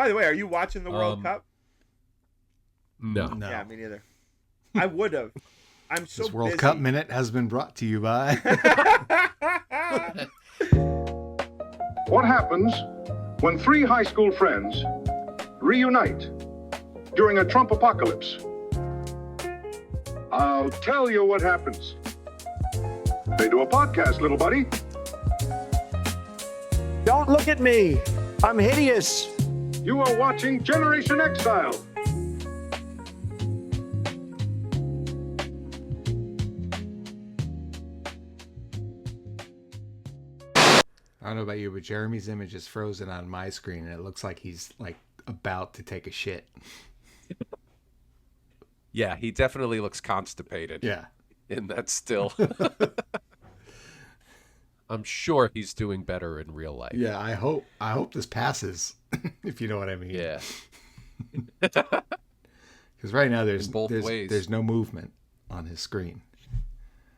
By the way, are you watching the World Cup? No. Yeah, me neither. I would have. I'm so This World busy. Cup Minute has been brought to you by... What happens when three high school friends reunite during a Trump apocalypse? I'll tell you what happens. They do a podcast, little buddy. Don't look at me. I'm hideous. You are watching Generation Exile. I don't know about you, but Jeremy's image is frozen on my screen, and it looks like he's like about to take a shit. Yeah, he definitely looks constipated. Yeah. In that still. I'm sure he's doing better in real life. Yeah, I hope this passes, if you know what I mean. Yeah. Because right now there's ways. There's no movement on his screen.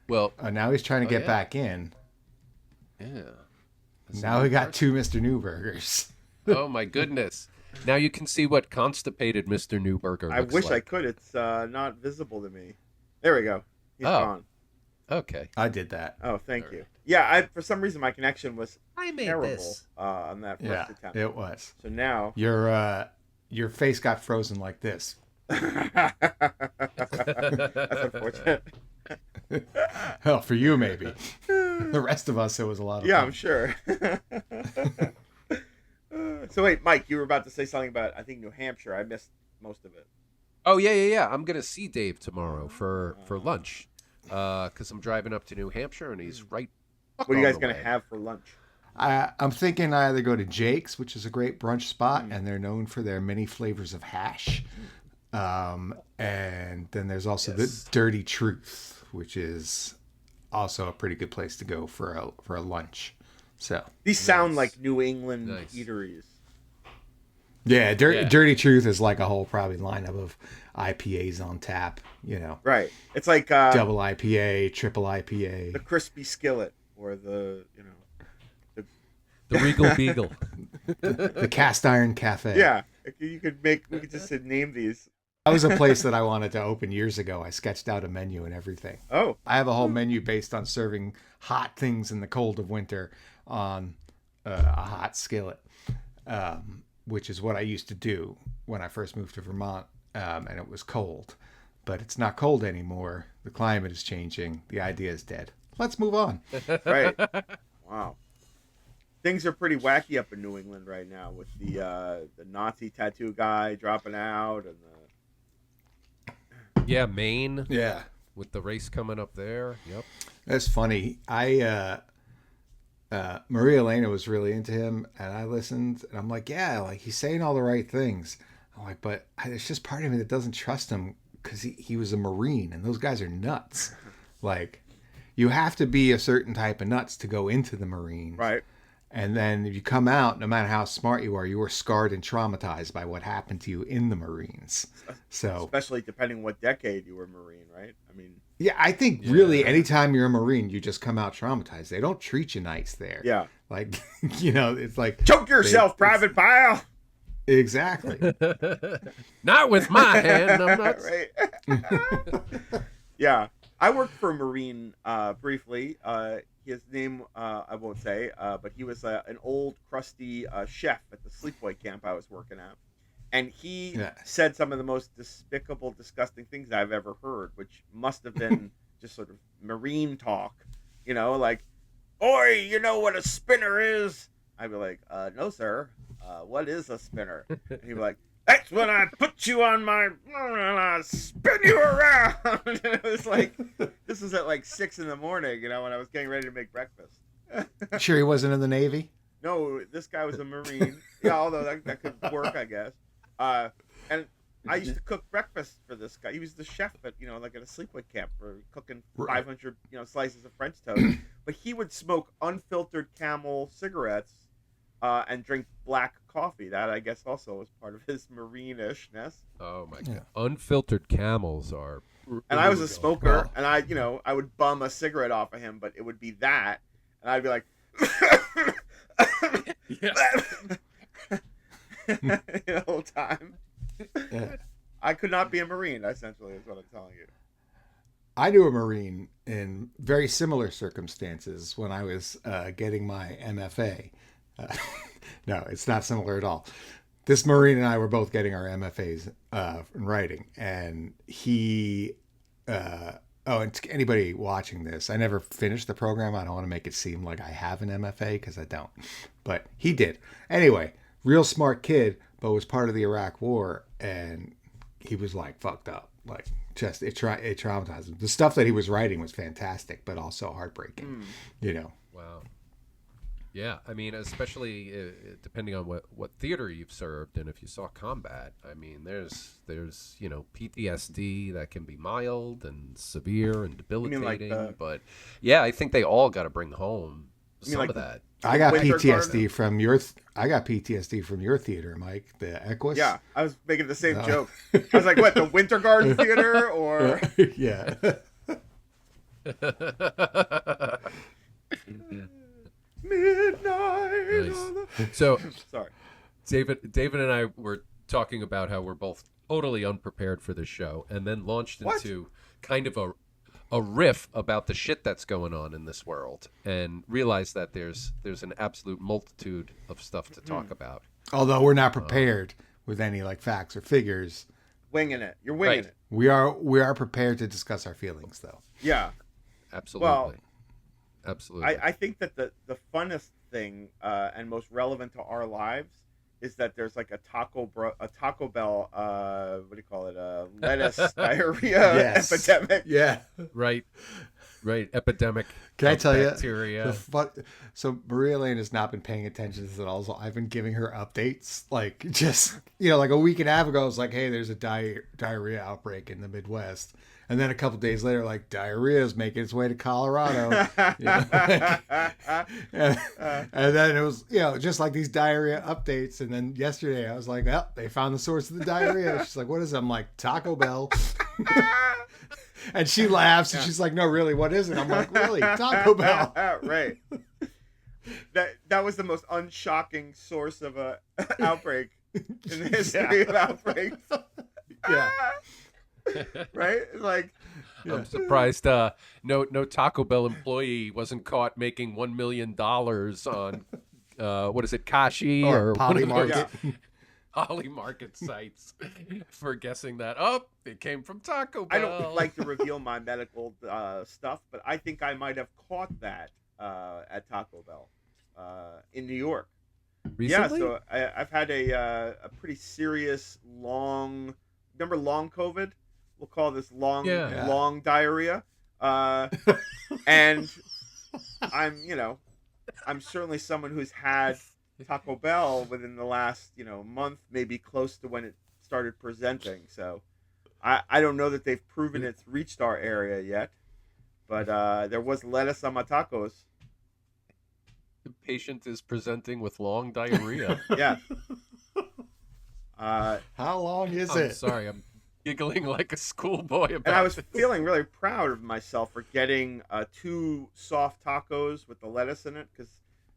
Well, now he's trying to get back in. Yeah. Now we got two Mr. Newburgers. Oh my goodness. Now you can see what constipated Mr. Newburger looks I wish like. I could. It's not visible to me. There we go. He's gone. Okay. I did that. Oh, thank you. Yeah, for some reason my connection was terrible this. On that first attempt. It was. So now your face got frozen like this. That's unfortunate. Well, for you maybe. The rest of us, it was a lot of fun. I'm sure. So wait, Mike, you were about to say something about, I think, New Hampshire. I missed most of it. Oh, yeah. I'm going to see Dave tomorrow for lunch because I'm driving up to New Hampshire, and he's right. What are you guys going to have for lunch? I'm thinking I either go to Jake's, which is a great brunch spot, and they're known for their many flavors of hash. And then there's also the Dirty Truth, which is also a pretty good place to go for a lunch. So these sound like New England eateries. Yeah, Dirty Truth is like a whole probably lineup of IPAs on tap, you know. Right. It's like double IPA, triple IPA. The Crispy Skillet or the Regal Beagle. the Cast Iron Cafe. Yeah. We could just name these. That was a place that I wanted to open years ago. I sketched out a menu and everything. Oh. I have a whole menu based on serving hot things in the cold of winter on a hot skillet, which is what I used to do when I first moved to Vermont, and it was cold. But it's not cold anymore. The climate is changing. The idea is dead. Let's move on. Right. Wow. Things are pretty wacky up in New England right now with the Nazi tattoo guy dropping out and Yeah, Maine. Yeah. With the race coming up there. Yep. That's funny. Maria Elena was really into him, and I listened, and I'm like, yeah, like he's saying all the right things. I'm like, but there's just part of me that doesn't trust him because he was a Marine, and those guys are nuts. Like, you have to be a certain type of nuts to go into the Marines. Right. And then if you come out, no matter how smart you are scarred and traumatized by what happened to you in the Marines. So, especially depending what decade you were Marine, right? I mean, yeah, I think really anytime you're a Marine, you just come out traumatized. They don't treat you nice there. Yeah. Like, it's like... Choke yourself, Private Pile! Exactly. Not with my hand. I'm not... Right. Yeah. I worked for a Marine briefly. His name, I won't say, but he was an old, crusty chef at the sleepaway camp I was working at. And he said some of the most despicable, disgusting things I've ever heard, which must have been just sort of Marine talk. Like, "Oi, you know what a spinner is?" I'd be like, "No, sir. What is a spinner?" And he'd be like, "That's when I put you on my and I spin you around." And it was like, this was at like 6 a.m, when I was getting ready to make breakfast. Sure he wasn't in the Navy? No, this guy was a Marine. Yeah, although that could work, I guess. And I used to cook breakfast for this guy. He was the chef at, like at a sleepaway camp for cooking 500, slices of French toast. But he would smoke unfiltered Camel cigarettes and drink black coffee. That, I guess, also was part of his Marine-ishness. Oh, my God. Unfiltered Camels are... And I was a smoker, and I would bum a cigarette off of him, but it would be that. And I'd be like... the whole time. Yeah. I could not be a Marine, essentially, is what I'm telling you. I knew a Marine in very similar circumstances when I was getting my MFA. No, it's not similar at all. This Marine and I were both getting our MFAs in writing, and he. And to anybody watching this, I never finished the program. I don't want to make it seem like I have an MFA because I don't, but he did. Anyway, real smart kid, but was part of the Iraq War, and he was like fucked up. Like just it traumatized him. The stuff that he was writing was fantastic, but also heartbreaking. You know. Wow. Yeah, I mean, especially depending on what theater you've served and if you saw combat. I mean, there's PTSD that can be mild and severe and debilitating. But yeah, I think they all got to bring home some of that. I got PTSD from your. I got PTSD from your theater, Mike. The Equus. Yeah, I was making the same joke. I was like, "What, the Winter Garden Theater?" Or yeah. Midnight. Nice. So, sorry, David and I were talking about how we're both totally unprepared for this show, and then launched into kind of a riff about the shit that's going on in this world, and realized that there's an absolute multitude of stuff to talk about. Although we're not prepared with any like facts or figures. Winging it. You're winging it. We are prepared to discuss our feelings, though. Yeah. Absolutely. Well, absolutely. I think that the funnest thing and most relevant to our lives is that there's like a Taco Bell what do you call it, lettuce diarrhea epidemic. Yeah. Right. Epidemic. Can I tell bacteria. So Maria Lane has not been paying attention to this at all. So I've been giving her updates, like just like a week and a half ago. I was like, "Hey, there's a diarrhea outbreak in the Midwest," and then a couple days later, like diarrhea is making its way to Colorado. And then it was just like these diarrhea updates. And then yesterday I was like, "Well, they found the source of the diarrhea." She's like, "What is it?" I'm like, "Taco Bell." And she laughs and she's like, "No, really, what is it?" I'm like, "Really, Taco Bell." Right. That was the most unshocking source of a outbreak in the history of outbreaks. Yeah. Right? Like, I'm surprised no Taco Bell employee wasn't caught making $1 million on what is it, Kashi or Poly Market. Poly Market sites for guessing that it came from Taco Bell. I don't like to reveal my medical stuff, but I think I might have caught that at Taco Bell in New York. Recently? Yeah, so I've had a pretty serious long COVID? We'll call this long diarrhea. And I'm certainly someone who's had Taco Bell within the last month, maybe close to when it started presenting. So I don't know that they've proven it's reached our area yet, but there was lettuce on my tacos. The patient is presenting with long diarrhea. Yeah. How long is I'm it? sorry, I'm giggling like a schoolboy about And I was this. feeling really proud of myself for getting 2 soft tacos with the lettuce in it, because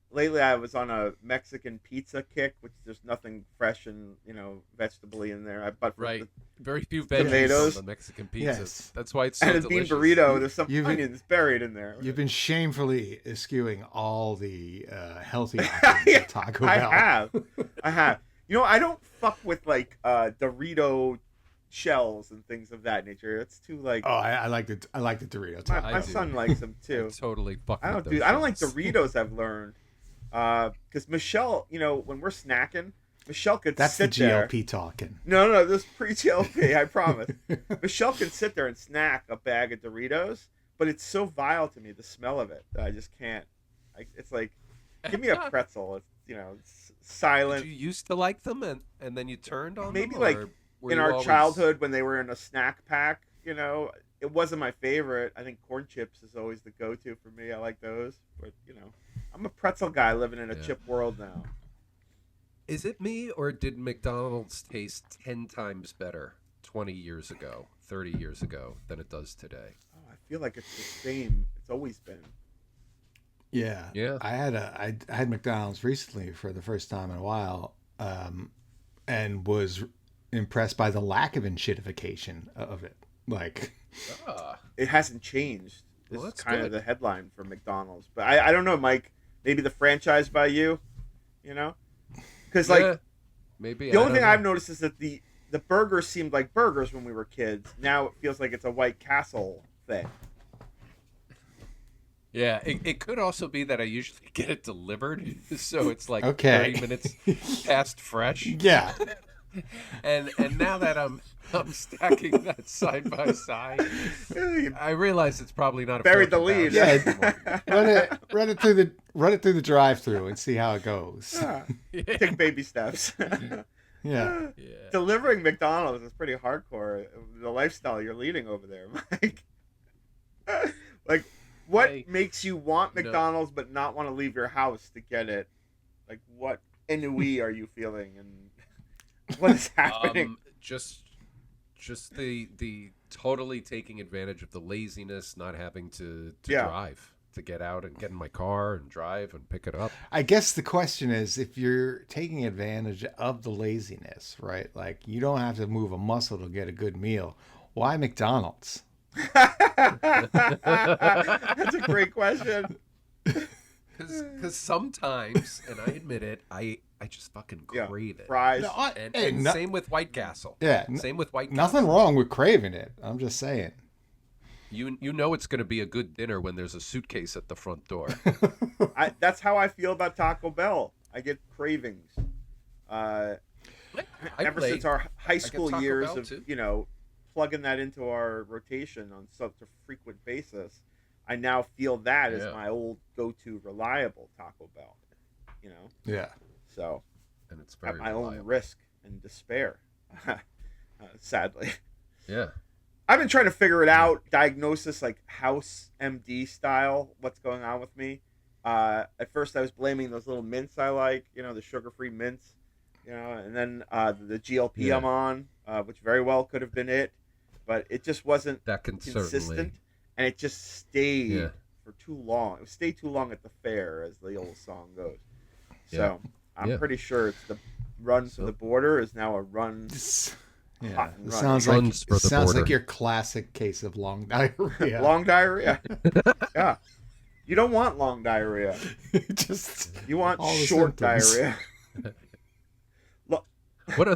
lately I was on a Mexican pizza kick, which there's nothing fresh and vegetable-y in there. Very few veggies tomatoes. on the Mexican pizzas. Yes. That's why it's so and a delicious. bean burrito. There's some onions buried in there. You've been shamefully eschewing all the healthy options at Taco Bell. I have. I don't fuck with like Dorito shells and things of that nature. It's too like. Oh, I like the Dorito. My son likes them too. I totally fuck I with don't those I don't like shells. Doritos. I've learned because Michelle, when we're snacking, Michelle could That's sit the there. GLP talking. No, this is pre-GLP. I promise. Michelle can sit there and snack a bag of Doritos, but it's so vile to me, the smell of it, that I just can't. It's like, give me a pretzel. It's silent. Did you used to like them and then you turned on Maybe them? like or were in you our always- childhood when they were in a snack pack, it wasn't my favorite. I think corn chips is always the go-to for me. I like those, but I'm a pretzel guy living in a chip world now. Is it me, or did McDonald's taste 10 times better 20 years ago, 30 years ago than it does today? Oh, I feel like it's the same. It's always been. Yeah. Yeah. I had McDonald's recently for the first time in a while, and was impressed by the lack of enshittification of it. Like, It hasn't changed. This Well, is that's kind of good. the headline for McDonald's. But I don't know, Mike. Maybe the franchise by you, you know? Because, like, Yeah, maybe. the I only don't thing know. I've noticed is that the burgers seemed like burgers when we were kids. Now it feels like it's a White Castle thing. Yeah, it could also be that I usually get it delivered, so it's like Okay. 30 minutes past fresh. yeah. And now that I'm stacking that side by side, I realize it's probably not a Buried the fortune lead. bound Yeah. run it through the drive-through and see how it goes. Take baby steps. Yeah. Yeah. Delivering McDonald's is pretty hardcore. The lifestyle you're leading over there, Mike. Like, what Hey, makes you want no. McDonald's but not want to leave your house to get it? Like, what ennui are you feeling, and what is happening? Just the totally taking advantage of the laziness, not having to Yeah. drive, to get out and get in my car and drive and pick it up. I guess the question is, if you're taking advantage of the laziness, right? Like, you don't have to move a muscle to get a good meal. Why McDonald's? That's a great question. Because sometimes, and I admit it, I just fucking Yeah, crave it. fries. And same with White Castle. Yeah, Same with White Castle. nothing wrong with craving it. I'm just saying. You know it's going to be a good dinner when there's a suitcase at the front door. That's how I feel about Taco Bell. I get cravings. Ever since our high school Taco years Bell, of too. plugging that into our rotation on such a frequent basis, I now feel that as Yeah. my old go-to reliable Taco Bell. Yeah. So And it's at very my own reliable. risk and despair, sadly. Yeah. I've been trying to figure it out, diagnosis like house MD style, what's going on with me. At first I was blaming those little mints I like, the sugar-free mints, and then the GLP Yeah. I'm on, which very well could have been it, but it just wasn't That can consistent, certainly. and it just stayed Yeah. for too long. It stayed too long at the fair, as the old song goes. Yeah. So I'm Yeah. pretty sure it's the run for the border is now a run. Yeah. Hot and It running. sounds like Runs for the sounds like border. your classic case of long diarrhea. Long diarrhea. Yeah. You don't want long diarrhea. Just You want all the short symptoms. diarrhea. What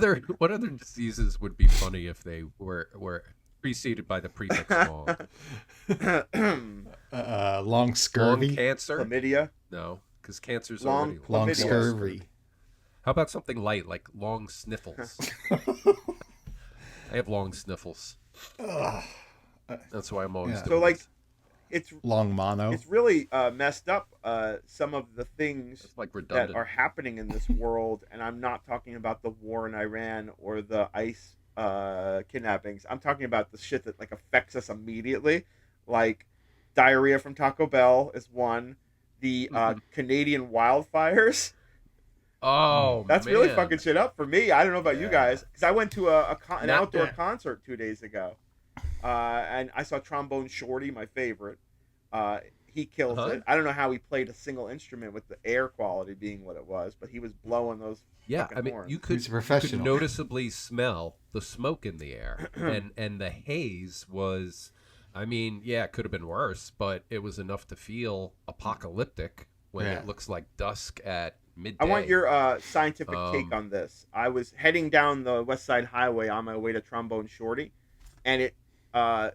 other diseases would be funny if they were preceded by the prefix long? long Long scurvy, cancer? Chlamydia. No, because cancer's Long already long chlamydia. scurvy. How about something light like long sniffles? I have long sniffles. That's why I'm always Yeah. doing So like, this. it's Long mono. it's really messed up. Some of the things It's like that redundant. are happening in this world, and I'm not talking about the war in Iran or the ICE kidnappings. I'm talking about the shit that like affects us immediately, like diarrhea from Taco Bell is one. The Canadian wildfires. Oh, That's man. really fucking shit up for me. I don't know about you Yeah. guys, because I went to an Not outdoor bad. concert 2 days ago, and I saw Trombone Shorty, my favorite. He kills Uh-huh. it. I don't know how he played a single instrument with the air quality being what it was, but he was blowing those. Yeah, fucking I mean, horns. you could, He's a you could professional. noticeably smell the smoke in the air, and the haze was, I mean, yeah, it could have been worse, but it was enough to feel apocalyptic when Yeah. it looks like dusk at midday. I want your scientific take Um, on this. I was heading down the West Side Highway on my way to Trombone Shorty, and it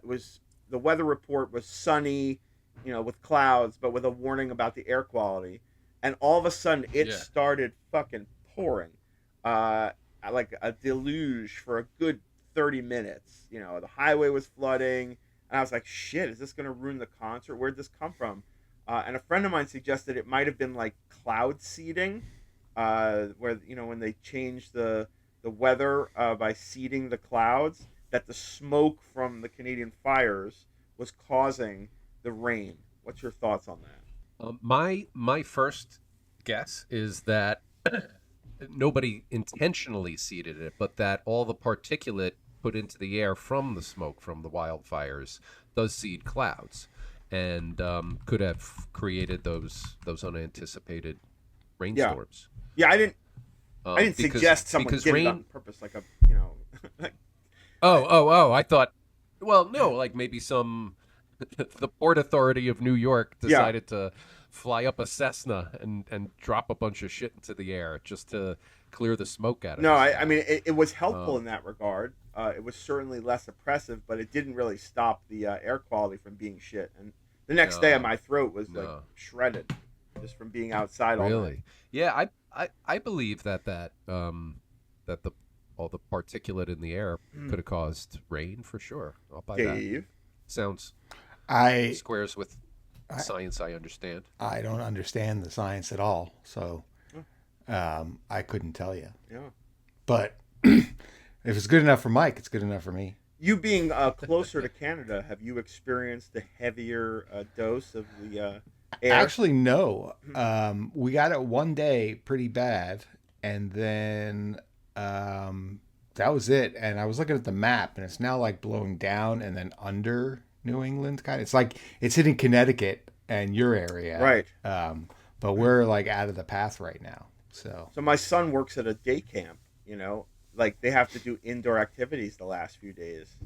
was the weather report was sunny, with clouds, but with a warning about the air quality. And all of a sudden, it Yeah. started fucking pouring, like a deluge for a good 30 minutes. The highway was flooding, and I was like, "Shit, is this gonna ruin the concert? Where'd this come from?" And a friend of mine suggested it might have been like cloud seeding, where when they changed the weather by seeding the clouds, that the smoke from the Canadian fires was causing the rain. What's your thoughts on that? My first guess is that nobody intentionally seeded it, but that all the particulate put into the air from the smoke from the wildfires does seed clouds, and could have created those unanticipated rainstorms. Yeah, I didn't I didn't suggest someone because did it rain. on purpose, like a Oh! I thought. Well, no, like maybe the Port Authority of New York Yeah. decided to fly up a Cessna and drop a bunch of shit into the air just to clear the smoke out of No, the I sky. mean it was helpful in that regard. It was certainly less oppressive, but it didn't really stop the air quality from being shit. And the next day, No. my throat was like No. shredded just from being outside all night. Really? Yeah, I believe that that the all the particulate in the air could have caused rain for sure. I'll buy that. Dave, Sounds I squares with science I understand. I don't understand the science at all, so I couldn't tell you. yeah. But if it's good enough for Mike, it's good enough for me. You being closer to Canada, have you experienced a heavier dose of the air? Actually, no. We got it one day pretty bad, and then that was it. And I was looking at the map, and it's now like blowing down and then under New England, kind of. It's like it's hitting Connecticut and your area, Right. But we're like out of the path right now. So So my son works at a day camp. Like they have to do indoor activities the last few days.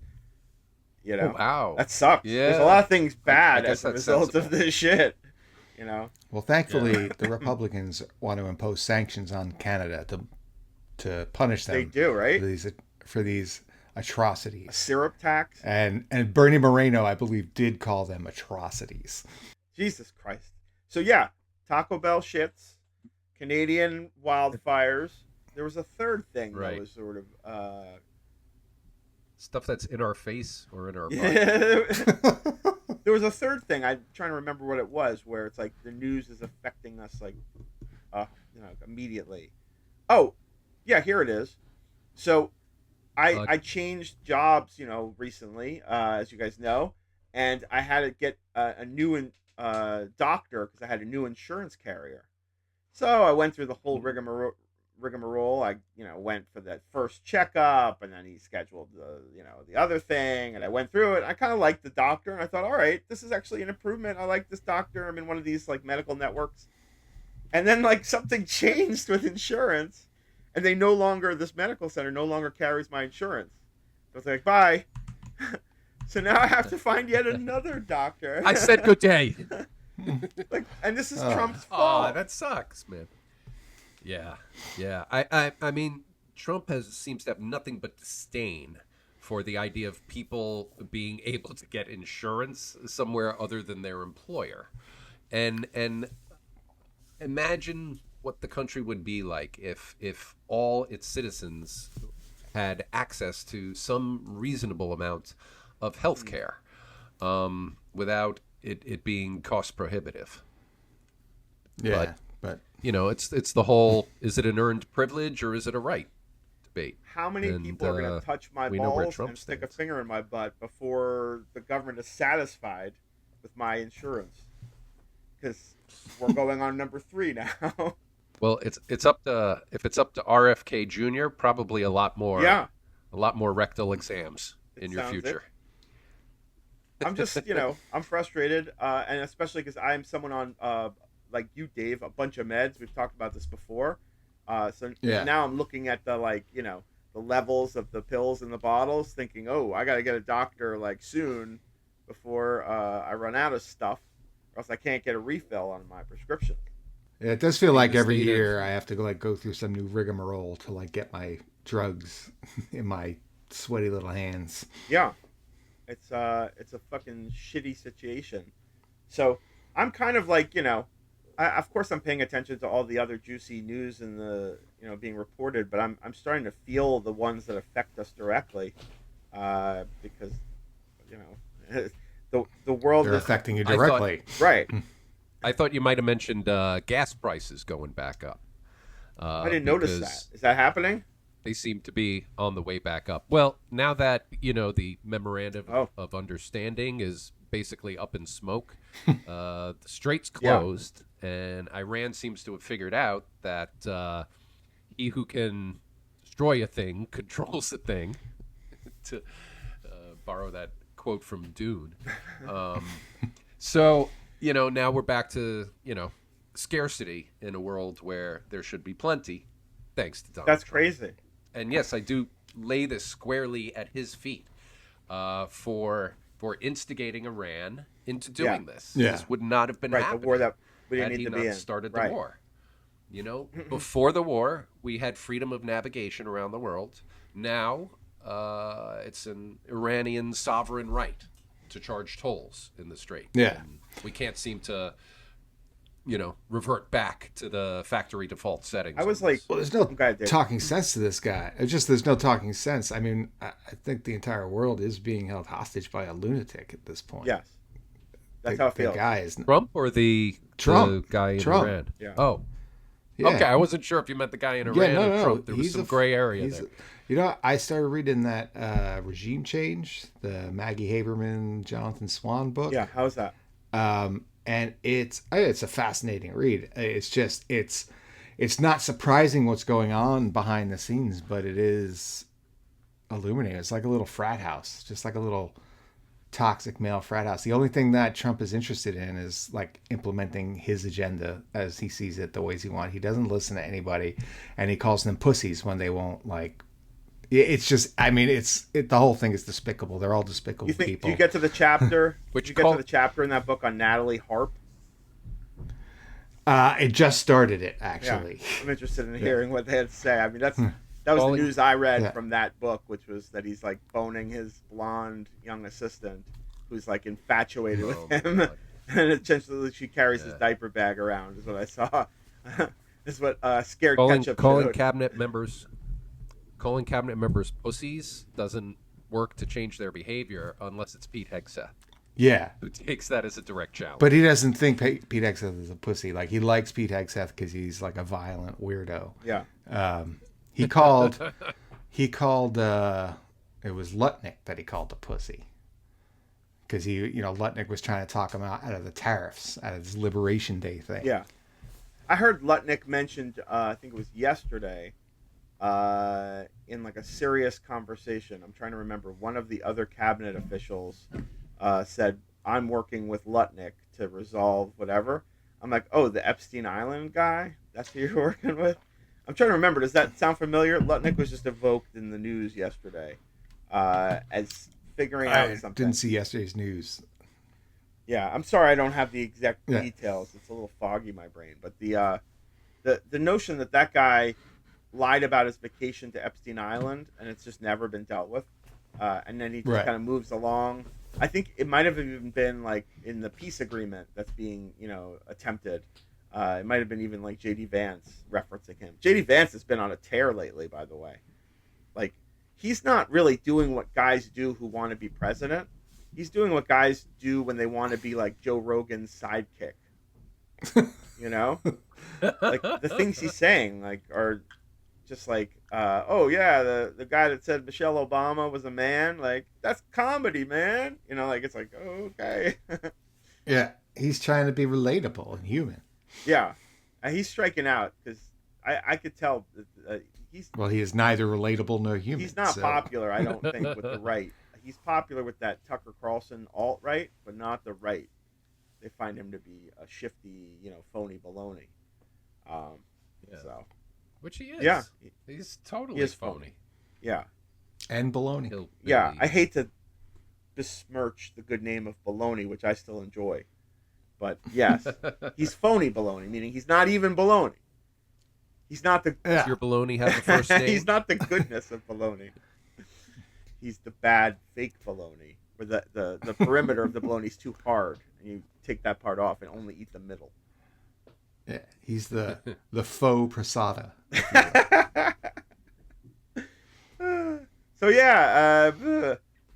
Oh, wow. That sucks. Yeah. There's a lot of things bad guess as a that's result of sensible. this shit. well, thankfully, the Republicans want to impose sanctions on Canada to punish them. They do, right? For these A atrocities. syrup tax. And Bernie Moreno, I believe, did call them atrocities. Jesus Christ. So yeah, Taco Bell shits, Canadian wildfires. There was a third thing Right. that was sort of Stuff that's in our face or in our butt. there was a third thing. I'm trying to remember what it was, where it's like the news is affecting us like immediately. Oh, yeah, here it is. So I changed jobs, recently, as you guys know, and I had to get a new doctor because I had a new insurance carrier. So I went through the whole rigmarole. I went for that first checkup, and then he scheduled the other thing, and I went through it. I kind of liked the doctor, and I thought, all right, this is actually an improvement. I like this doctor. I'm in one of these like medical networks, and then like something changed with insurance, and this medical center no longer carries my insurance. So it's like, bye. So now I have to find yet another doctor. I said good day. And this is Oh. Trump's Oh, fault. that sucks, man. Yeah. I mean, Trump seems to have nothing but disdain for the idea of people being able to get insurance somewhere other than their employer, and imagine what the country would be like if all its citizens had access to some reasonable amount of health care without it being cost prohibitive. Yeah, but It's the whole, is it an earned privilege or is it a right debate? How many And, people are going to touch my we know where balls Trump and stick a stands. finger in my butt before the government is satisfied with my insurance? Because we're going on number 3 now. Well, it's up to, if it's up to RFK Jr., probably a lot more rectal exams It in your sounds it. future. I'm just, I'm frustrated, and especially because I'm someone on, like you, Dave, a bunch of meds. We've talked about this before. So Yeah. now I'm looking at the the levels of the pills in the bottles, thinking, oh, I got to get a doctor like soon before I run out of stuff, or else I can't get a refill on my prescription. yeah, it does feel like every state of- year I have to go through some new rigmarole to get my drugs in my sweaty little hands. Yeah, it's a fucking shitty situation. So I'm kind of like, of course I'm paying attention to all the other juicy news and the being reported, but I'm starting to feel the ones that affect us directly, because the world They're is affecting you I thought- directly. right. I thought you might have mentioned gas prices going back up. I didn't notice because that. Is that happening? They seem to be on the way back up. Well, now that the memorandum Oh. of understanding is basically up in smoke, the strait's closed, and Iran seems to have figured out that he who can destroy a thing controls a thing. To borrow that quote from Dune. So now we're back to scarcity in a world where there should be plenty. thanks to Donald That's Trump. crazy. And yes, I do lay this squarely at his feet for instigating Iran into doing this. Yeah. This would not have been Right, happening the war that we didn't had need he to not be in. started Right. the war. You know, before the war, we had freedom of navigation around the world. Now, it's an Iranian sovereign right to charge tolls in the Strait. Yeah. And we can't seem to, revert back to the factory default settings. I was on this. like, Well, there's no Okay, Dave. talking sense to this guy. It's just there's no talking sense. I mean, I think the entire world is being held hostage by a lunatic at this point. yes, that's the, how it the feels. guy is Trump or the Trump. guy in Trump. Iran? Yeah. Oh, yeah. okay. I wasn't sure if you meant the guy in Iran Yeah, no, or no, Trump. There was he's some a- gray area he's there. You know, I started reading that Regime Change, the Maggie Haberman, Jonathan Swan book. Yeah, how's that? And it's a fascinating read. It's not surprising what's going on behind the scenes, but it is illuminating. It's like a little frat house, just like a little toxic male frat house. The only thing that Trump is interested in is like implementing his agenda as he sees it, the ways he wants. He doesn't listen to anybody, and he calls them pussies when they won't like. It's just, I mean, the whole thing is despicable. They're all despicable You think? people. Do you get to the chapter? Which Did you get call- to the chapter in that book on Natalie Harp? It just started it, Yeah, actually. I'm interested in hearing what they had to say. I mean, that was the Calling- news I read Yeah. from that book, which was that he's like boning his blonde young assistant, who's like infatuated Oh, with him, my God. and essentially she carries his Yeah. diaper bag around. Is what I saw. Is what scared calling ketchup showed. cabinet members pussies doesn't work to change their behavior unless it's Pete Hegseth, Yeah. who takes that as a direct challenge. But he doesn't think Pete Hegseth is a pussy. Like, he likes Pete Hegseth because he's like a violent weirdo. Yeah, He called, it was Lutnick that he called a pussy. Because Lutnick was trying to talk him out of the tariffs, out of his Liberation Day thing. yeah. I heard Lutnick mentioned. I think it was yesterday. In like a serious conversation, I'm trying to remember. One of the other cabinet officials said, "I'm working with Lutnick to resolve whatever." I'm like, "Oh, the Epstein Island guy? That's who you're working with?" I'm trying to remember. Does that sound familiar? Lutnick was just evoked in the news yesterday as figuring out I something. didn't see yesterday's news. Yeah, I'm sorry I don't have the exact Yeah. details. It's a little foggy in my brain. But the notion that guy lied about his vacation to Epstein Island and it's just never been dealt with, and then he just Right. kind of moves along. I think it might have even been like in the peace agreement that's being attempted. It might have been even like J.D. Vance referencing him. J.D. Vance has been on a tear lately, by the way. Like, he's not really doing what guys do who want to be president. He's doing what guys do when they want to be like Joe Rogan's sidekick. Like the things he's saying like are just like, oh yeah, the guy that said Michelle Obama was a man, like that's comedy, man. Like it's like, oh, okay. Yeah. He's trying to be relatable and human. Yeah, he's striking out because I could tell Well, he is neither relatable nor human. he's not so- popular. I don't think with the right. He's popular with that Tucker Carlson alt-right, but not the right. They find him to be a shifty, phony baloney. Yeah. So Which he is. Yeah. He's totally He is phony. phony. yeah, And baloney. Hillbilly. yeah. I hate to besmirch the good name of baloney, which I still enjoy, but yes, he's phony baloney, meaning he's not even baloney. He's not the Yeah. Your baloney have a first name? he's not the goodness of baloney. He's the bad fake baloney, where the perimeter of the baloney is too hard, and you take that part off and only eat the middle. Yeah. He's the faux prasada. So yeah,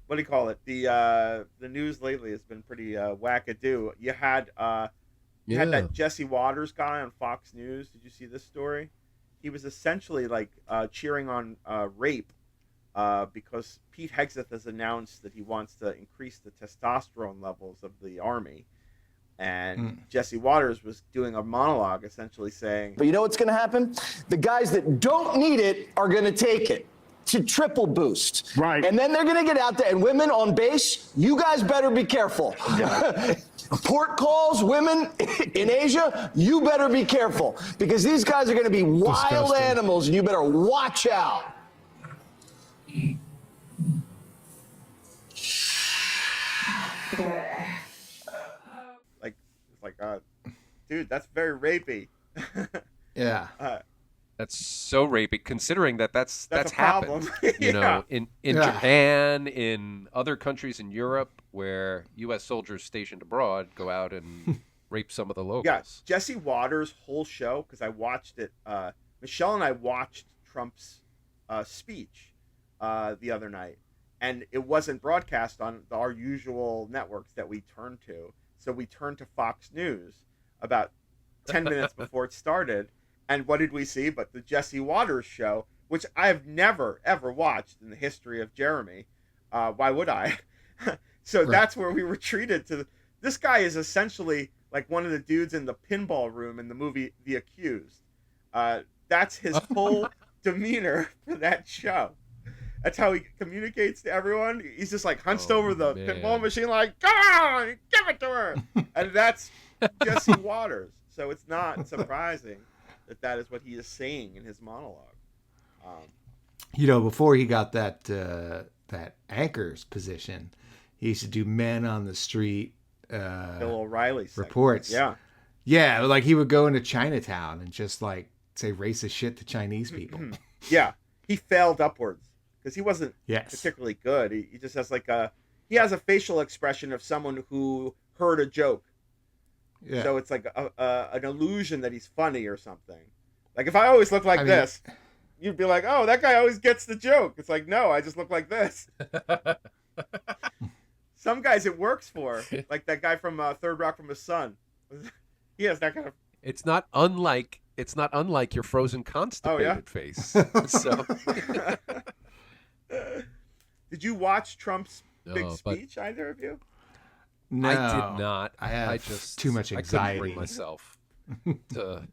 what do you call it? The news lately has been pretty wackadoo. You had that Jesse Waters guy on Fox News. Did you see this story? He was essentially like cheering on rape because Pete Hegseth has announced that he wants to increase the testosterone levels of the army. And Jesse Waters was doing a monologue essentially saying, But you know what's going to happen? The guys that don't need it are going to take it. to triple boost. Right. And then they're going to get out there, and women on base, you guys better be careful. Port calls, women in Asia, you better be careful, because these guys are going to be wild Disgusting. animals, and you better watch out. Dude, that's very rapey. Yeah. That's so rapey, considering that's That's a happened. problem. You know, Yeah. in Yeah. Japan, in other countries in Europe, where U.S. soldiers stationed abroad go out and rape some of the locals. Yeah, Jesse Waters' whole show, because I watched it. Michelle and I watched Trump's speech the other night, and it wasn't broadcast on our usual networks that we turn to. So we turned to Fox News about 10 minutes before it started. And what did we see but the Jesse Waters show, which I've never, ever watched in the history of Jeremy. Why would I? So Right. that's where we were treated to. This guy is essentially like one of the dudes in the pinball room in the movie The Accused. That's his whole demeanor for that show. That's how he communicates to everyone. He's just like hunched over the man. pinball machine like, come on, give it to her. And that's Jesse Waters. So it's not surprising that is what he is saying in his monologue. You know, before he got that that anchor's position, he used to do men on the street Bill O'Reilly segment. reports. Yeah. Yeah, like he would go into Chinatown and just like say racist shit to Chinese people. Yeah. He failed upwards because he wasn't Yes. particularly good. He just has like he has a facial expression of someone who heard a joke. Yeah. So it's like an illusion that he's funny or something. Like if I always look like this, you'd be like, oh, that guy always gets the joke. It's like, no, I just look like this. Some guys it works for. Like that guy from Third Rock from the Sun. He has that kind of... It's not unlike your frozen constipated face. So Did you watch Trump's big No, but- speech, either of you? No, I did not. I have just too much I anxiety. couldn't bring myself to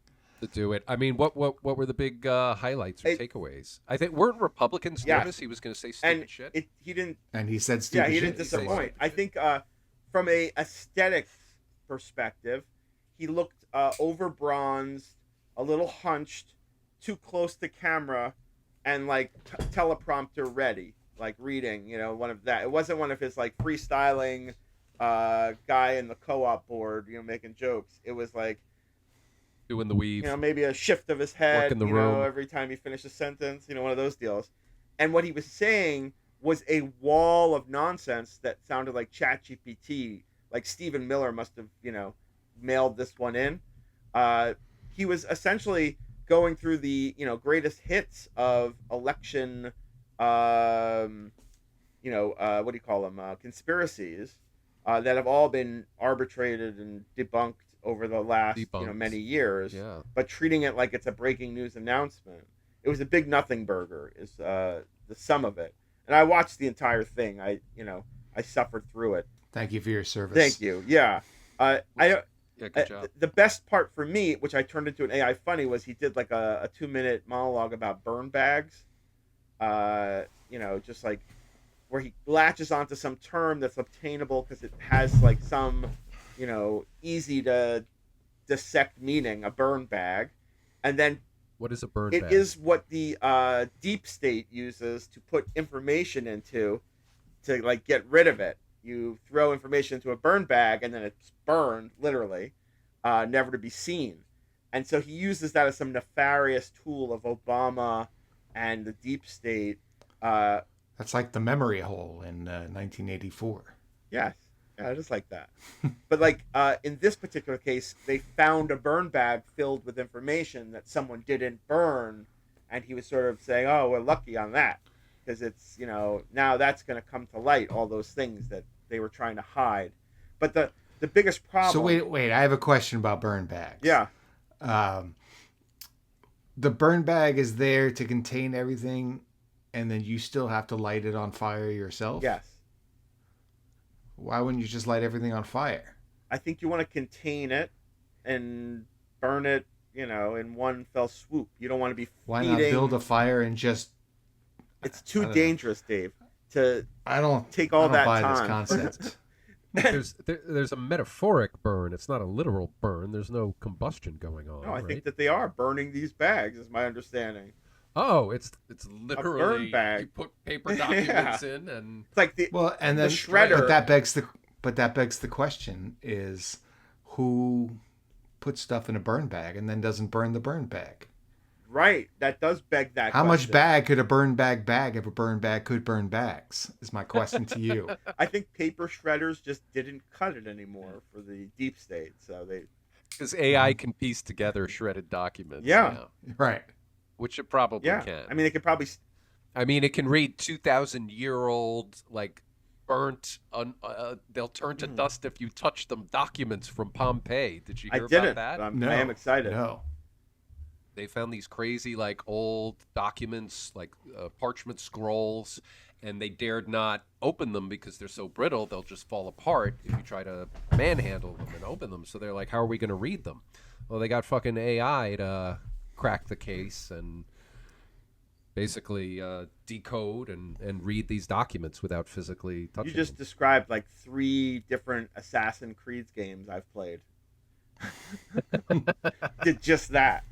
do it. I mean, what were the big highlights or takeaways? I think weren't Republicans Yes. nervous he was going to say stupid And shit? he didn't... And he said Yeah, stupid he shit. didn't disappoint. I think from a aesthetic perspective, he looked over bronzed, a little hunched, too close to camera, and like teleprompter ready, like reading. You know, one of that. It wasn't one of his like freestyling guy in the co-op board, you know, making jokes. It was like, Doing the weave. you know, maybe a shift of his head, Working the you know, room. every time he finished a sentence, you know, one of those deals. And what he was saying was a wall of nonsense that sounded like ChatGPT. Like Stephen Miller must have, you know, mailed this one in. He was essentially going through the, you know, greatest hits of election, what do you call them? Conspiracies that have all been arbitrated and debunked over the last, many years. Yeah. But treating it like it's a breaking news announcement. It was a big nothing burger is the sum of it. And I watched the entire thing. I suffered through it. Thank you for your service. Thank you. Yeah. Yeah, good job. The best part for me, which I turned into an AI funny, was he did like a 2-minute monologue about burn bags. Just like where he latches onto some term that's obtainable because it has like some, easy to dissect meaning, a burn bag. And then What is a burn it bag? is what the deep state uses to put information into to like get rid of it. You throw information into a burn bag and then it's burned, literally, never to be seen. And so he uses that as some nefarious tool of Obama and the deep state. That's like the memory hole in 1984. Yes, yeah, just like that. But like in this particular case, they found a burn bag filled with information that someone didn't burn, and he was sort of saying, "Oh, we're lucky on that." Because it's, now that's going to come to light, all those things that they were trying to hide. But the biggest problem... So wait, I have a question about burn bags. Yeah. The burn bag is there to contain everything, and then you still have to light it on fire yourself? Yes. Why wouldn't you just light everything on fire? I think you want to contain it and burn it, in one fell swoop. You don't want to be Why feeding... not build a fire and just It's too don't know. dangerous, Dave, to I don't take all I don't that buy time. this concept. There's a metaphoric burn. It's not a literal burn. There's no combustion going on. No, I right? think that they are burning these bags, is my understanding. Oh, it's literally bag. you put paper documents in and It's like the Well, and the then shredder. but that begs the question: is who puts stuff in a burn bag and then doesn't burn the burn bag? Right, that does beg that. How much question. bag could a burn bag bag if a burn bag could burn bags? Is my question to you. I think paper shredders just didn't cut it anymore for the deep state, so they. because AI can piece together shredded documents. Yeah. now, Right. which it probably Yeah, can. I mean, they could probably. I mean, it can read 2,000-year-old like burnt. They'll turn to dust if you touch them. Documents from Pompeii. Did you I hear didn't. about that? But No. I am excited. No. They found these crazy like old documents, like parchment scrolls, and they dared not open them because they're so brittle they'll just fall apart if you try to manhandle them and open them. So they're like, how are we going to read them? Well, they got fucking AI to crack the case and basically decode and read these documents without physically touching You just them. described like 3 different Assassin's Creed games I've played. Did just that.